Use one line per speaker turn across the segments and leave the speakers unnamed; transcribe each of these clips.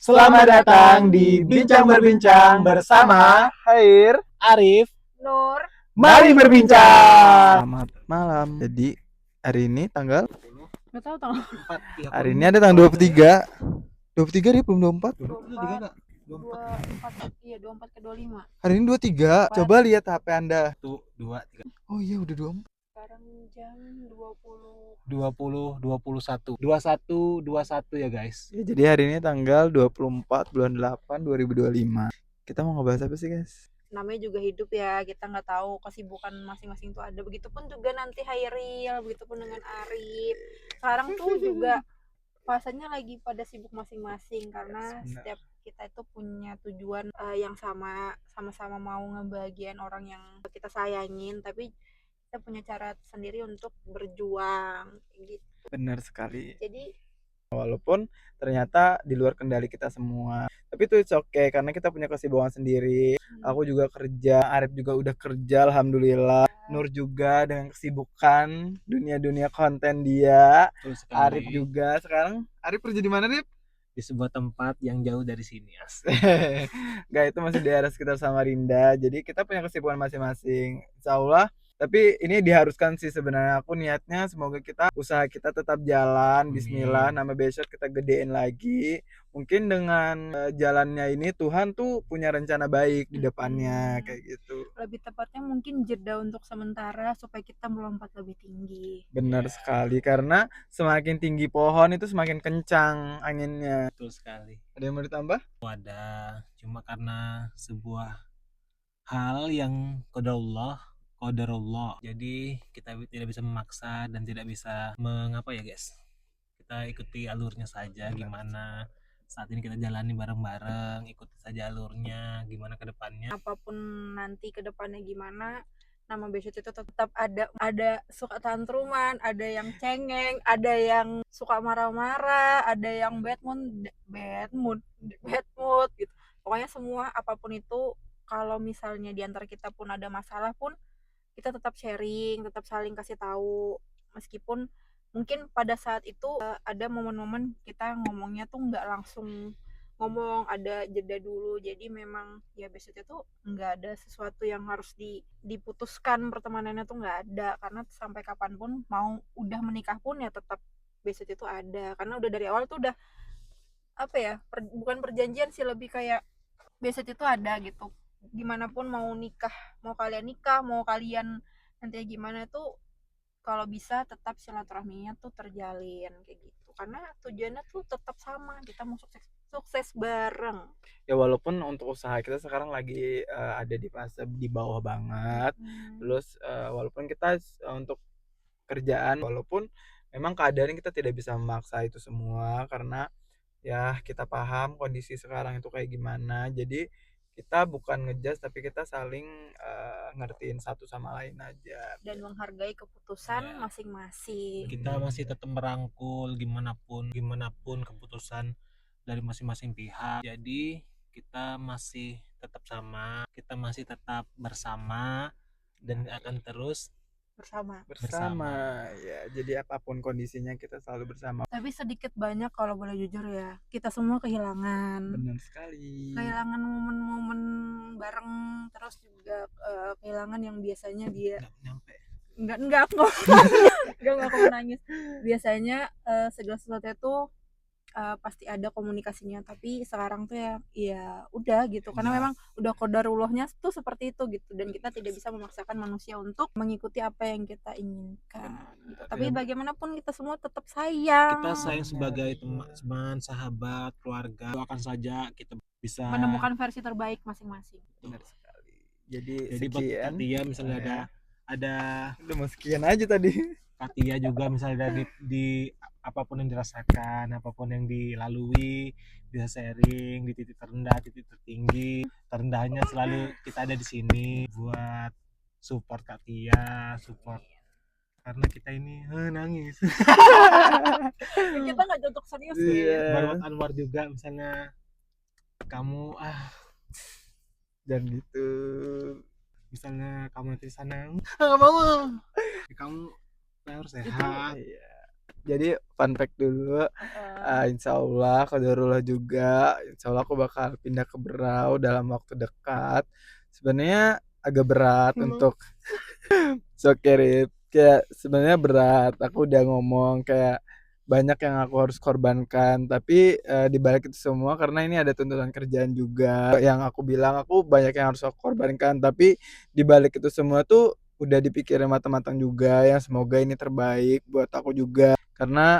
Selamat datang di Bincang Berbincang bersama
Hair,
Arif.
Nur.
Mari berbincang.
selamat malam. Jadi hari ini tanggal
Gak tahu tanggal
hari ini ada tanggal 23. 23 dia belum 24.
24 iya 24 ke 25.
Hari ini 23. Coba lihat HP Anda.
Tuh, 2, 3.
Oh iya udah 24.
Sekarang jam
21 ya guys.
Ya, jadi hari ini tanggal 24 bulan 8 2025. Kita mau ngebahas apa sih, guys?
namanya juga hidup ya, kita nggak tahu kesibukan masing-masing tuh ada. Begitupun juga nanti Hairil, begitupun dengan Arif. Sekarang tuh juga fasenya lagi pada sibuk masing-masing karena
Benar.
setiap kita itu punya tujuan yang sama-sama mau ngebahagiain orang yang kita sayangin, tapi kita punya cara sendiri untuk berjuang gitu.
Benar sekali.
Jadi
Walaupun ternyata di luar kendali kita semua. Tapi itu it's okay karena kita punya kesibukan sendiri. Aku juga kerja, Arif juga udah kerja alhamdulillah. Nur juga dengan kesibukan dunia konten dia.
Betul sekali.
Arif juga. Sekarang Arif kerja di mana, Rif?
Di sebuah tempat yang jauh dari sini,
Gak, itu masih di daerah sekitar Samarinda. Jadi kita punya kesibukan masing-masing. Insya Allah. Tapi ini diharuskan sih sebenarnya. Aku niatnya semoga usaha kita tetap jalan.
Amin.
Bismillah. Nama besok kita gedein lagi. Mungkin dengan jalannya ini Tuhan tuh punya rencana baik di depannya kayak gitu.
lebih tepatnya mungkin jeda untuk sementara supaya kita melompat lebih tinggi.
Benar sekali karena semakin tinggi pohon itu semakin kencang anginnya.
Betul sekali.
Ada yang mau ditambah?
Ada, cuma karena sebuah hal yang qadarullah. Jadi kita tidak bisa memaksa dan tidak bisa mengapa ya guys. Kita ikuti alurnya saja gimana saat ini kita jalani bareng-bareng, ikuti saja alurnya gimana ke depannya.
Apapun nanti ke depannya gimana, nama besok itu tetap ada suka tantruman, ada yang cengeng, ada yang suka marah-marah, ada yang bad mood gitu. Pokoknya semua apapun itu, kalau misalnya di antara kita pun ada masalah pun kita tetap sharing, tetap saling kasih tahu, meskipun mungkin pada saat itu ada momen-momen kita ngomongnya tuh nggak langsung ngomong, ada jeda dulu. Jadi memang ya besoknya tuh nggak ada sesuatu yang harus diputuskan, pertemanannya tuh nggak ada, karena sampai kapanpun mau udah menikah pun ya tetap besok itu ada, karena udah dari awal tuh udah apa ya, bukan perjanjian sih, lebih kayak besok itu ada gitu. Gimana pun mau kalian nikah, mau kalian nanti gimana tuh, kalau bisa tetap silaturahminya tuh terjalin kayak gitu, karena tujuannya tuh tetap sama, kita mau sukses bareng.
Ya walaupun untuk usaha kita sekarang lagi ada di fase di bawah banget. Terus walaupun kita untuk kerjaan, walaupun memang keadaan kita tidak bisa memaksa itu semua karena ya kita paham kondisi sekarang itu kayak gimana. Jadi kita bukan ngejudge tapi kita saling ngertiin satu sama lain aja
dan menghargai keputusan
Ya.
masing-masing.
Kita masih tetap merangkul gimana pun keputusan dari masing-masing pihak. Jadi kita masih tetap sama, kita masih tetap bersama dan akan terus
bersama.
ya. Jadi apapun kondisinya kita selalu bersama.
Tapi sedikit banyak kalau boleh jujur ya, kita semua kehilangan
Benar sekali.
kehilangan momen-momen bareng, terus juga kehilangan yang biasanya dia enggak aku nangis. Biasanya segala sesuatu itu pasti ada komunikasinya, tapi sekarang tuh ya udah gitu, karena memang udah qadarullahnya tuh seperti itu gitu, dan kita tidak bisa memaksakan manusia untuk mengikuti apa yang kita inginkan gitu. Tapi bagaimanapun kita semua tetap sayang.
Kita sayang sebagai teman, sahabat, keluarga. Doakan saja kita bisa
menemukan versi terbaik masing-masing.
Benar sekali. Jadi
bagi
sekian.
Katia misalnya ada
Udah mau sekian aja tadi.
Katia juga misalnya di apapun yang dirasakan, apapun yang dilalui, bisa sharing di titik terendah, titik tertinggi, terendahnya selalu kita ada di sini buat support Katia, support karena kita ini nangis.
Kita nggak cocok serius
Iya.
ya.
Baru Anwar juga misalnya kamu
Dan gitu.
misalnya kamu nanti di sana nggak mau, kamu harus sehat.
Iya. Jadi fun fact dulu,
Heeh.
insyaallah qadarullah juga, insyaallah aku bakal pindah ke Berau dalam waktu dekat. Sebenarnya agak berat untuk Rip, kayak sebenarnya berat, aku udah ngomong kayak banyak yang aku harus korbankan, tapi, di balik itu semua karena ini ada tuntutan kerjaan juga yang aku bilang aku banyak yang harus aku korbankan, tapi di balik itu semua tuh udah dipikirin matang-matang juga yang semoga ini terbaik buat aku juga. Karena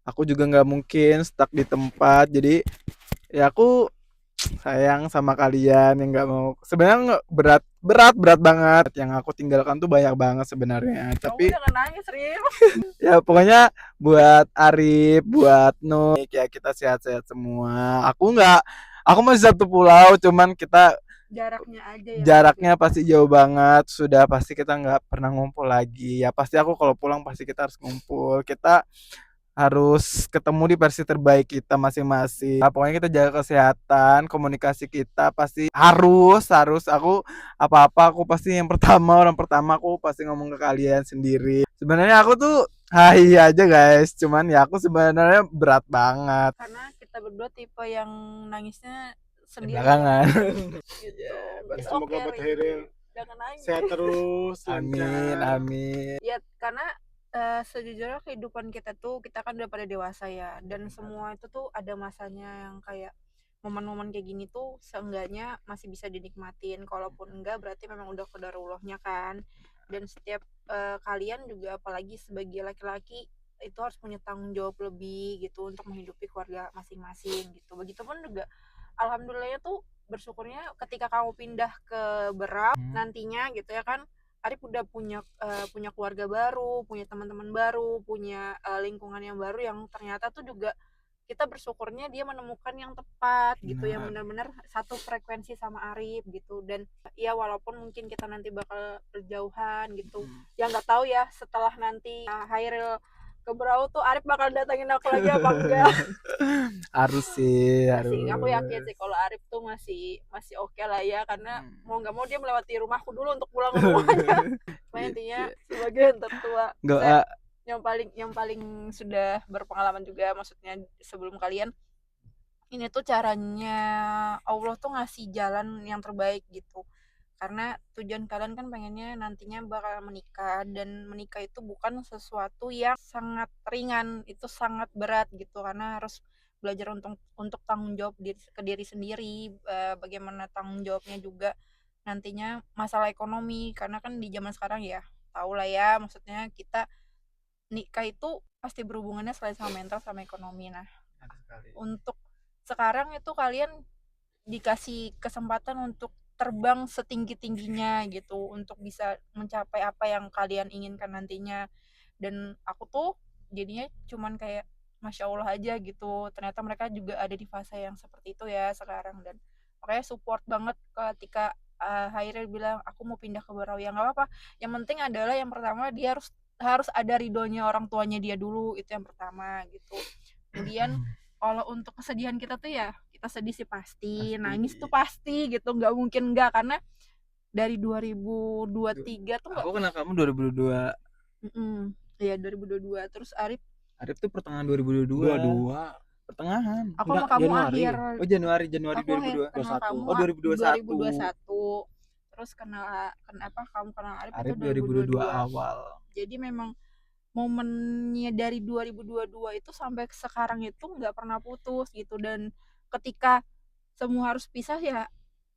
aku juga nggak mungkin stuck di tempat, jadi ya aku sayang sama kalian yang nggak mau sebenarnya nggak berat berat berat banget yang aku tinggalkan tuh banyak banget sebenarnya,
Kamu
tapi
jangan nangis, Rif.
ya pokoknya buat Arif, buat Nur, ya kita sehat-sehat semua. Aku masih satu pulau, cuman kita
Jaraknya aja yang
jaraknya
berbeda.
pasti jauh banget. Sudah pasti kita nggak pernah ngumpul lagi. Ya pasti aku kalau pulang pasti kita harus ngumpul. Kita harus ketemu di versi terbaik kita masing-masing. Nah, pokoknya kita jaga kesehatan, komunikasi kita pasti harus harus aku apa-apa aku pasti yang pertama orang pertama aku pasti ngomong ke kalian sendiri. Sebenarnya aku tuh hai aja guys, cuman ya aku sebenarnya berat banget.
Karena kita berdua tipe yang nangisnya sendiri
Belakangan.
ya. Gitu.
Ya,
It's
Semoga
okay,
buat
Rif.
Hairil
Jangan nangis.
sehat terus,
Amin,
lancar.
amin.
Ya karena sejujurnya kehidupan kita tuh kita kan udah pada dewasa ya, dan semua itu tuh ada masanya yang kayak momen-momen kayak gini tuh seenggaknya masih bisa dinikmatin, kalaupun enggak berarti memang udah qadarullahnya kan. Dan setiap kalian juga apalagi sebagai laki-laki itu harus punya tanggung jawab lebih gitu untuk menghidupi keluarga masing-masing gitu. Begitupun juga alhamdulillahnya tuh bersyukurnya ketika kamu pindah ke Berau nantinya gitu ya kan, Arif udah punya keluarga baru, punya teman-teman baru, punya lingkungan yang baru yang ternyata tuh juga kita bersyukurnya dia menemukan yang tepat gitu, yang
Benar.
benar-benar satu frekuensi sama Arif gitu. Dan ya walaupun mungkin kita nanti bakal berjauhan gitu, ya nggak tahu ya setelah nanti Hairil ke Berau tuh Arif bakal datangin aku lagi apa enggak.
Harus sih,
Masih, aku yakin
harus.
sih kalau Arif tuh masih masih oke lah ya, karena mau nggak mau dia melewati rumahku dulu untuk pulang ke rumahnya. Cuma intinya sebagai yang tertua, saya
Doa
yang paling sudah berpengalaman juga, maksudnya sebelum kalian, ini tuh caranya Allah tuh ngasih jalan yang terbaik gitu. Karena tujuan kalian kan pengennya nantinya bakal menikah, dan menikah itu bukan sesuatu yang sangat ringan, itu sangat berat gitu, karena harus belajar untuk tanggung jawab ke diri sendiri, bagaimana tanggung jawabnya juga nantinya masalah ekonomi, karena kan di zaman sekarang ya tau lah ya, maksudnya kita nikah itu pasti berhubungannya selain sama mental sama ekonomi. Nah, untuk sekarang itu kalian dikasih kesempatan untuk terbang setinggi-tingginya gitu, untuk bisa mencapai apa yang kalian inginkan nantinya. Dan aku tuh jadinya cuman kayak Masya Allah aja gitu, ternyata mereka juga ada di fase yang seperti itu ya sekarang. Dan makanya support banget ketika Hairil bilang aku mau pindah ke Berau, ya nggak apa-apa, yang penting adalah yang pertama dia harus harus ada ridhonya orang tuanya dia dulu, itu yang pertama gitu. Kemudian kalau untuk kesedihan kita tuh ya kita sedih sih pasti, nangis tuh pasti gitu, nggak mungkin nggak, karena dari 2023 tuh nggak.
Aku kenal kamu 2022.
Iya 2022, terus Arif
Arif tuh pertengahan 2022.
22
Pertengahan.
aku
Enggak,
sama kamu
Januari.
akhir.
Oh Januari
Aku
2022.
kenal kamu
Oh 2021.
2021, terus kenapa kamu kenal Arif
Arif
itu
2022
2022.
awal.
Jadi memang momennya dari 2022 itu sampai sekarang itu nggak pernah putus gitu. Dan ketika semua harus pisah ya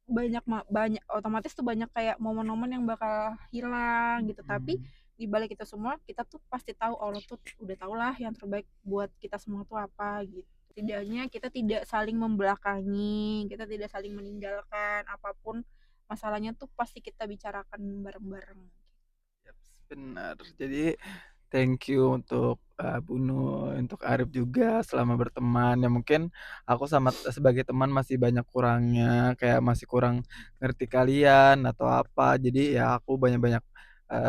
banyak otomatis tuh banyak kayak momen-momen yang bakal hilang gitu. Tapi di balik itu semua kita tuh pasti tahu Allah tuh udah tau lah yang terbaik buat kita semua tuh apa gitu. Setidaknya kita tidak saling membelakangi, kita tidak saling meninggalkan, apapun masalahnya tuh pasti kita bicarakan bareng-bareng.
Benar. Jadi thank you untuk Bunu, untuk Arif juga selama berteman. Ya mungkin aku sama sebagai teman masih banyak kurangnya, kayak masih kurang ngerti kalian atau apa. Jadi ya aku banyak-banyak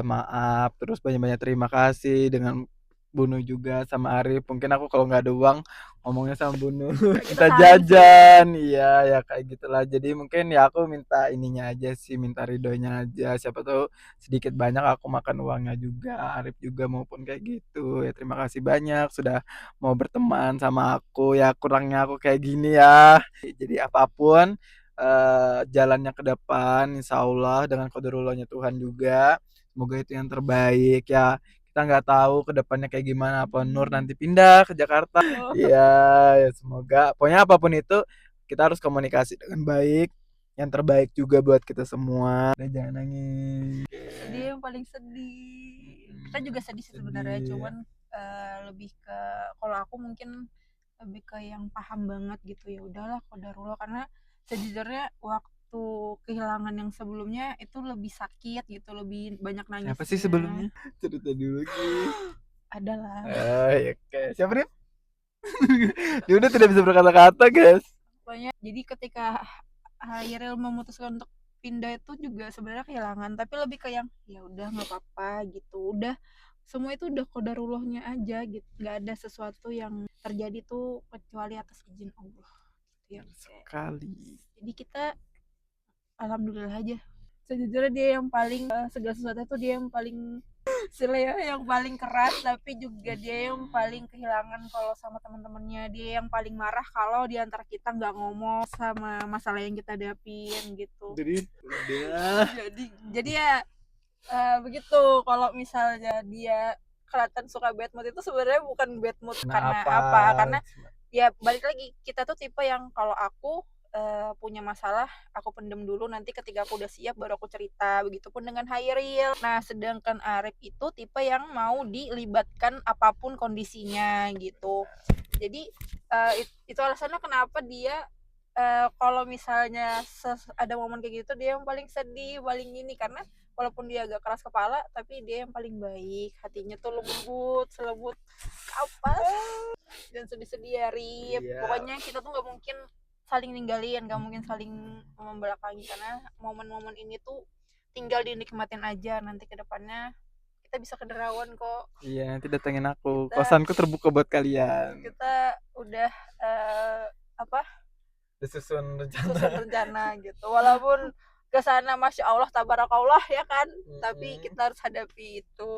maaf, terus banyak-banyak terima kasih dengan Bunu juga sama Arif. Mungkin aku kalau nggak ada uang ngomongnya sama Bunu kita
saling sih.
jajan, iya ya kayak gitulah. Jadi mungkin ya aku minta ininya aja sih, minta ridhonya aja. Siapa tahu sedikit banyak aku makan uangnya juga, Arif juga maupun kayak gitu. Ya terima kasih banyak sudah mau berteman sama aku. Ya kurangnya aku kayak gini ya. Jadi apapun jalannya ke depan, insya Allah dengan qadarullahnya Tuhan juga. Semoga itu yang terbaik ya. Kita nggak tahu ke depannya kayak gimana. Apa Nur nanti pindah ke Jakarta? Iya, ya semoga. Pokoknya apapun itu kita harus komunikasi dengan baik. Yang terbaik juga buat kita semua. Udah jangan nangis.
Dia yang paling sedih. Kita juga sedih sih sebenarnya,
Sedih,
cuman lebih ke kalau aku mungkin lebih ke yang paham banget gitu, ya udahlah qadarullah, karena sejujurnya waktu kehilangan yang sebelumnya itu lebih sakit gitu, lebih banyak nangisnya.
Siapa sih sebelumnya? Cerita dulu Ki.
Adalah
Ya, oke. Siapa dia? Dia udah tidak bisa berkata-kata, guys.
pokoknya jadi ketika Hairil memutuskan untuk pindah itu juga sebenarnya kehilangan, tapi lebih ke yang ya udah nggak apa-apa gitu, udah semua itu udah qadarullahnya aja gitu, nggak ada sesuatu yang terjadi tuh kecuali atas izin Allah gitu ya.
Sekali.
Jadi kita alhamdulillah aja, sejujurnya dia yang paling segala sesuatu itu dia yang paling Sileo yang paling keras, tapi juga dia yang paling kehilangan kalau sama teman-temannya, dia yang paling marah kalau di antara kita nggak ngomong sama masalah yang kita hadapin gitu.
Jadi udah.
jadi ya begitu. Kalau misalnya dia kelihatan suka bad mood itu sebenarnya bukan bad mood karena apa, karena ya balik lagi, kita tuh tipe yang kalau aku punya masalah aku pendem dulu, nanti ketika aku udah siap baru aku cerita. Begitupun dengan Hairil. Nah sedangkan Arif itu tipe yang mau dilibatkan apapun kondisinya gitu. Jadi itu alasannya kenapa dia kalau misalnya ada momen kayak gitu dia yang paling sedih, paling ini, karena walaupun dia agak keras kepala tapi dia yang paling baik, hatinya tuh lembut, selembut kapas dan sedih-sedih ya Rip.
Iya.
Pokoknya kita tuh nggak mungkin saling ninggalin, nggak mungkin saling membelakangi, karena momen-momen ini tuh tinggal dinikmatin aja, nanti ke depannya kita bisa ke Derawan kok.
Iya, nanti datengin aku. Kosanku terbuka buat kalian.
Kita udah
Susun
susun
rencana.
rencana gitu, walaupun ke sana masya Allah tabarakallah ya kan, tapi kita harus hadapi itu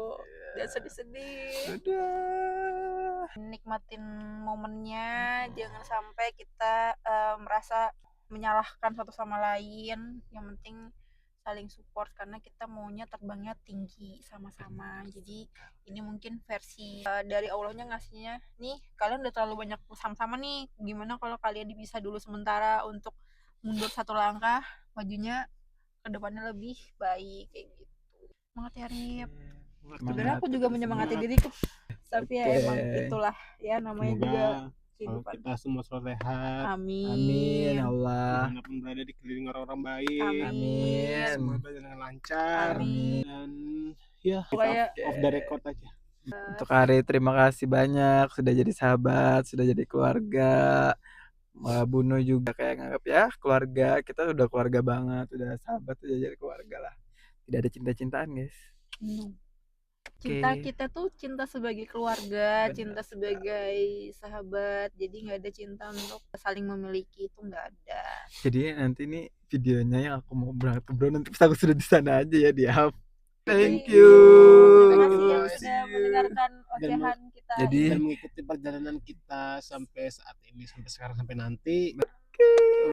dan sedih-sedih.
Udah.
Nikmatin momennya, jangan sampai kita merasa menyalahkan satu sama lain. Yang penting saling support, karena kita maunya terbangnya tinggi sama-sama. Jadi ini mungkin versi dari Allahnya ngasihnya nih, kalian udah terlalu banyak sama-sama nih, gimana kalau kalian dipisah dulu sementara untuk mundur satu langkah, majunya ke depannya lebih baik kayak gitu. Semangat ya Rip. Sebenarnya aku juga menyemangati diriku, tapi ya emang itulah ya namanya juga kehidupan.
Kita semua selalu sehat.
Amin ya Allah.
Dimanapun berada dikelilingi orang-orang baik.
Amin.
Semua berjalan dengan lancar.
Amin.
Dan ya
Pokoknya
off the record aja.
Untuk Ari terima kasih banyak sudah jadi sahabat, sudah jadi keluarga. Bunu juga kayak nganggap ya keluarga, kita udah keluarga banget, udah sahabat, udah jadi keluarga lah. Tidak ada cinta-cintaan guys.
cinta kita tuh cinta sebagai keluarga, cinta sebagai sahabat, jadi nggak ada cinta untuk saling memiliki, itu nggak ada.
Jadi nanti ini videonya yang aku mau berangkat ke Bro, nanti pas aku sudah di sana aja ya di up. Thank you.
Terima kasih yang sudah mendengarkan ocehan kita.
Jadi
Dan mengikuti perjalanan kita sampai saat ini, sampai sekarang, sampai nanti.